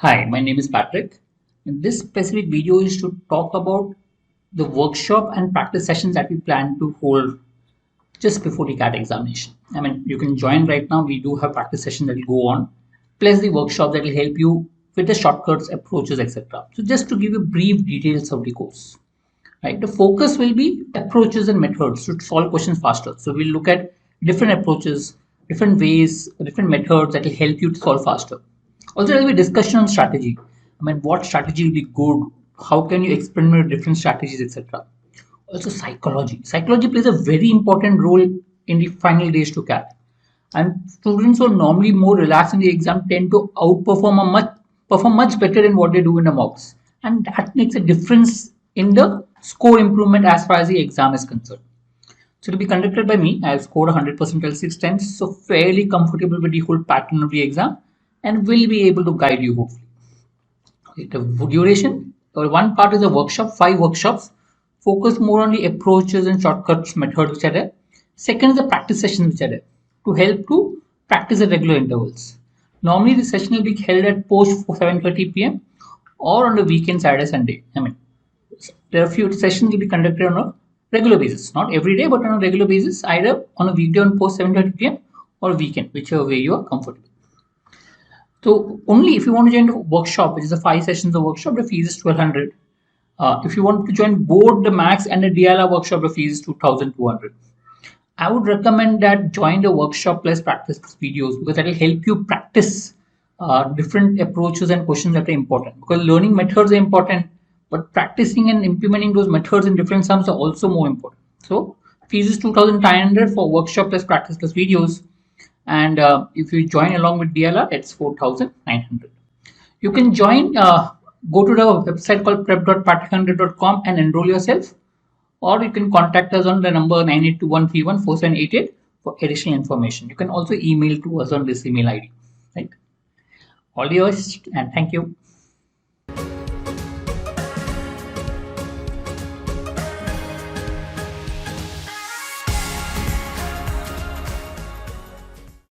Hi, my name is Patrick. And this specific video is to talk about the workshop and practice sessions that we plan to hold just before the CAT examination. You can join right now. We do have practice sessions that will go on, plus the workshop that will help you with the shortcuts, approaches, etc. So just to give you brief details of the course, right? The focus will be approaches and methods to solve questions faster. So we'll look at different approaches, different ways, different methods that will help you to solve faster. Also, there will be discussion on strategy. What strategy will be good? How can you experiment with different strategies, etc. Also, psychology. Psychology plays a very important role in the final days to CAT. And students who are normally more relaxed in the exam tend to perform much better than what they do in the mocks. And that makes a difference in the score improvement as far as the exam is concerned. So to be conducted by me, I have scored 100% till 6 times, so fairly comfortable with the whole pattern of the exam and will be able to guide you hopefully. Okay, the duration, one part is a workshop, 5 workshops, focus more on the approaches and shortcuts methods which are there. Second is the practice sessions which are there to help to practice at regular intervals. Normally the session will be held at post 7:30 p.m. or on the weekend, Saturday, Sunday. There are a few sessions will be conducted on a regular basis, not every day, but on a regular basis, either on a weekday on post 7:30 p.m. or weekend, whichever way you are comfortable. So only if you want to join the workshop, which is a 5 sessions of workshop, the fees is 1200. If you want to join both the max and the DLR workshop, the fees is 2200. I would recommend that join the workshop plus practice videos because that will help you practice different approaches and questions that are important. Because learning methods are important, but practicing and implementing those methods in different sums are also more important. So fees is 2500 for workshop plus practice plus videos. And if you join along with DLR, it's 4900. You can join, go to the website called prep.patrick100.com and enroll yourself, or you can contact us on the number 9821314788 for additional information. You can also email to us on this email ID. Right? All yours, and thank you.